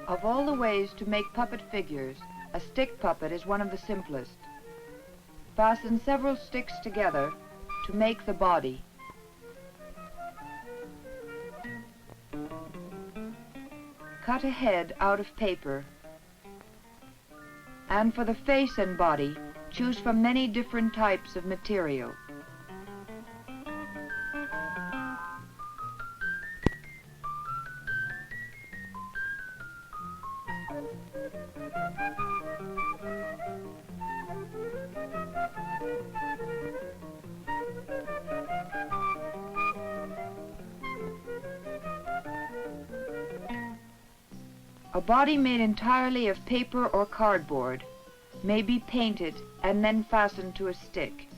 Of all the ways to make puppet figures, a stick puppet is one of the simplest. Fasten several sticks together to make the body. Cut a head out of paper, and for the face and body, choose from many different types of material. A body made entirely of paper or cardboard may be painted and then fastened to a stick.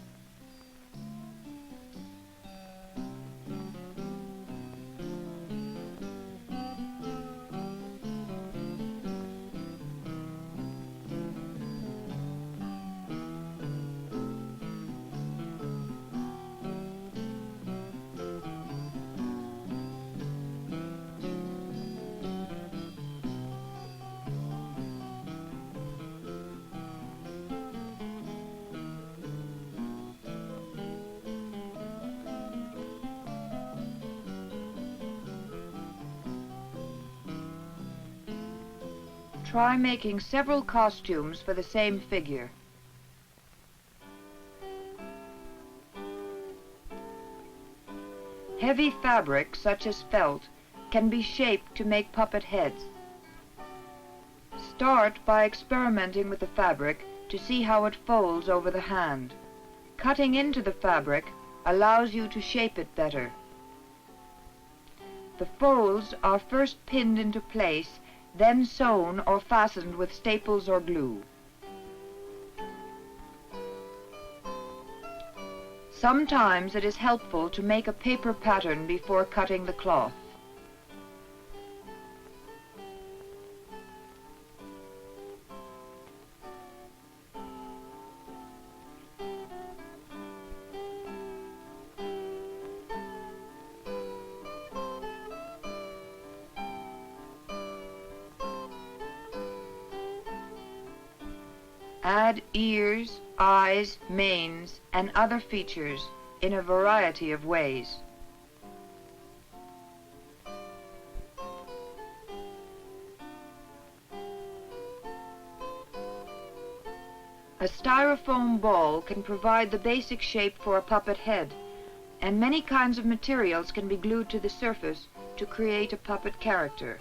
Try making several costumes for the same figure. Heavy fabric, such as felt, can be shaped to make puppet heads. Start by experimenting with the fabric to see how it folds over the hand. Cutting into the fabric allows you to shape it better. The folds are first pinned into place, then sewn or fastened with staples or glue. Sometimes it is helpful to make a paper pattern before cutting the cloth. Add ears, eyes, manes, and other features in a variety of ways. A styrofoam ball can provide the basic shape for a puppet head, and many kinds of materials can be glued to the surface to create a puppet character.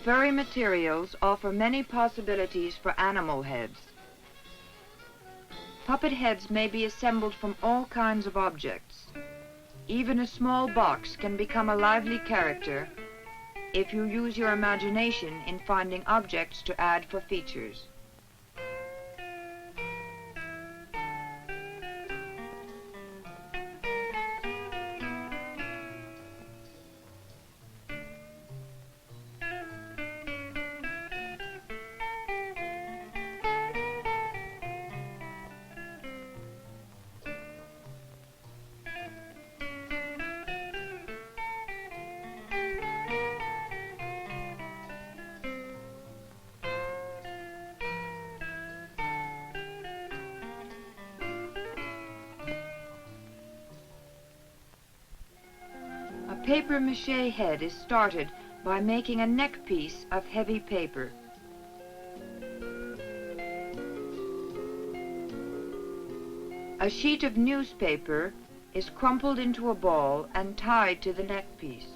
Furry materials offer many possibilities for animal heads. Puppet heads may be assembled from all kinds of objects. Even a small box can become a lively character if you use your imagination in finding objects to add for features. A papier-mâché head is started by making a neck piece of heavy paper. A sheet of newspaper is crumpled into a ball and tied to the neck piece.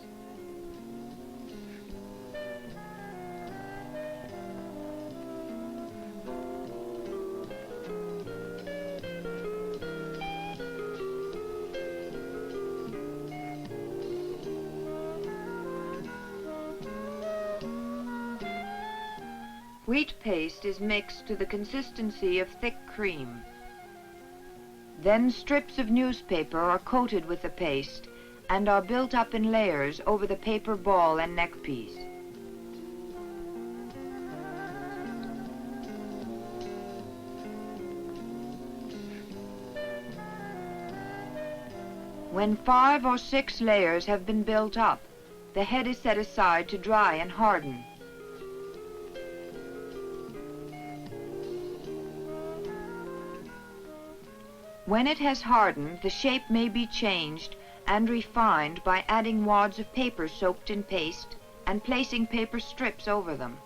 Wheat paste is mixed to the consistency of thick cream. Then strips of newspaper are coated with the paste and are built up in layers over the paper ball and neck piece. When 5 or 6 layers have been built up, the head is set aside to dry and harden. When it has hardened, the shape may be changed and refined by adding wads of paper soaked in paste and placing paper strips over them.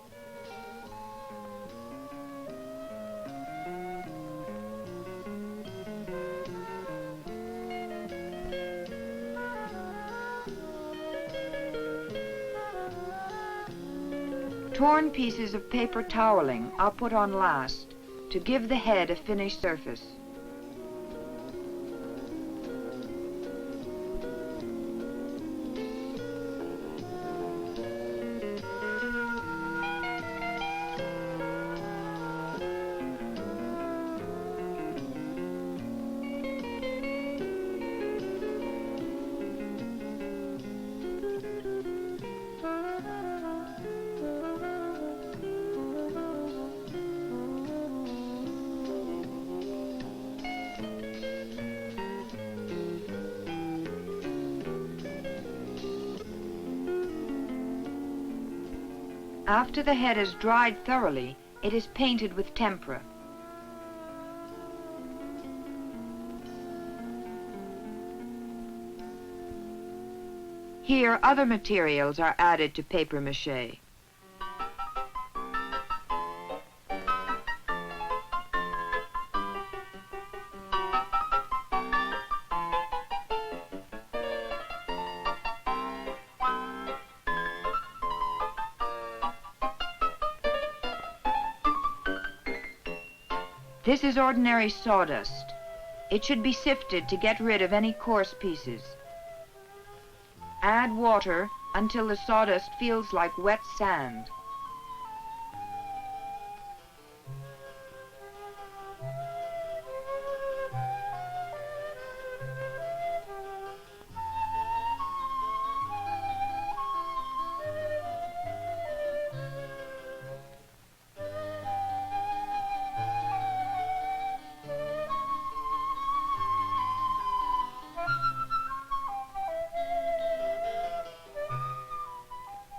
Torn pieces of paper toweling are put on last to give the head a finished surface. After the head is dried thoroughly, it is painted with tempera. Here, other materials are added to papier-mâché. This is ordinary sawdust. It should be sifted to get rid of any coarse pieces. Add water until the sawdust feels like wet sand.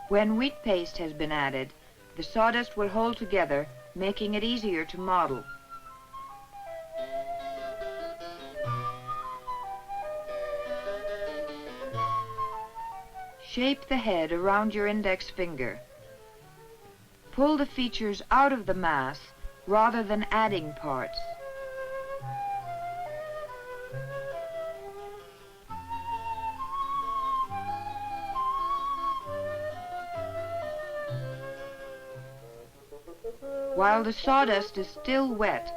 When wheat paste has been added, the sawdust will hold together, making it easier to model. Shape the head around your index finger. Pull the features out of the mass rather than adding parts. While the sawdust is still wet,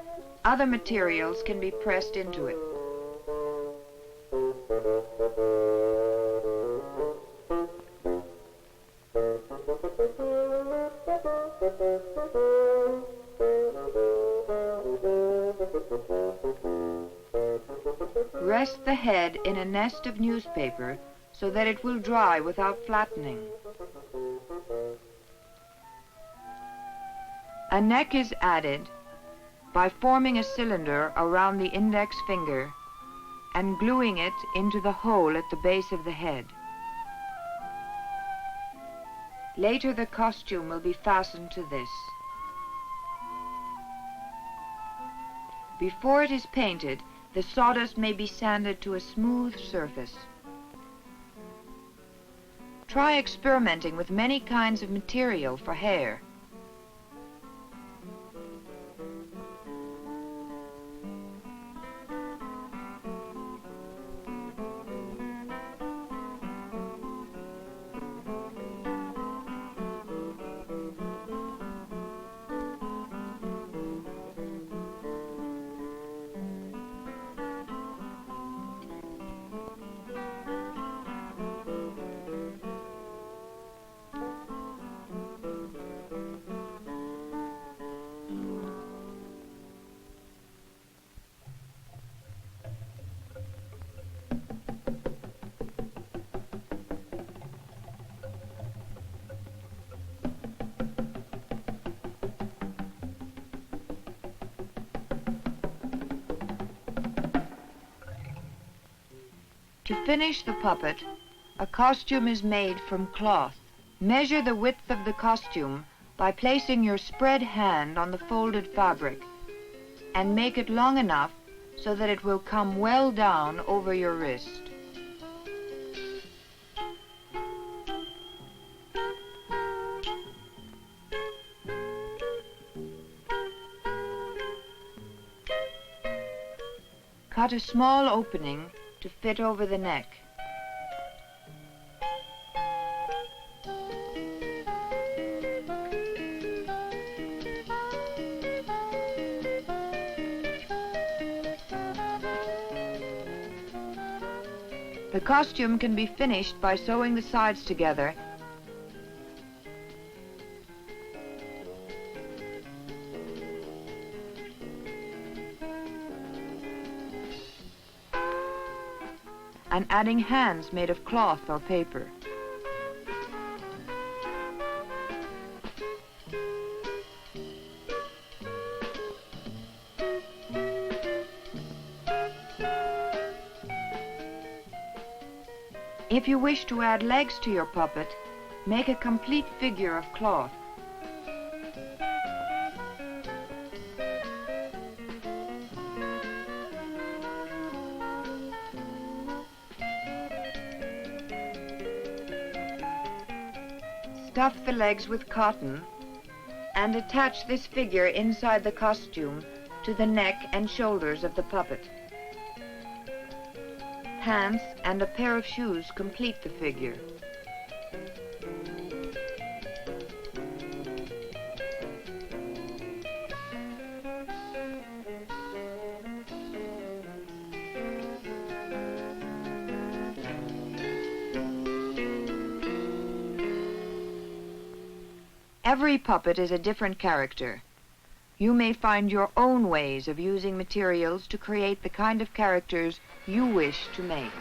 other materials can be pressed into it. Rest the head in a nest of newspaper so that it will dry without flattening. A neck is added by forming a cylinder around the index finger and gluing it into the hole at the base of the head. Later, the costume will be fastened to this. Before it is painted, the sawdust may be sanded to a smooth surface. Try experimenting with many kinds of material for hair. To finish the puppet, a costume is made from cloth. Measure the width of the costume by placing your spread hand on the folded fabric and make it long enough so that it will come well down over your wrist. Cut a small opening to fit over the neck. The costume can be finished by sewing the sides together and adding hands made of cloth or paper. If you wish to add legs to your puppet, make a complete figure of cloth. Stuff the legs with cotton and attach this figure inside the costume to the neck and shoulders of the puppet. Pants and a pair of shoes complete the figure. Every puppet is a different character. You may find your own ways of using materials to create the kind of characters you wish to make.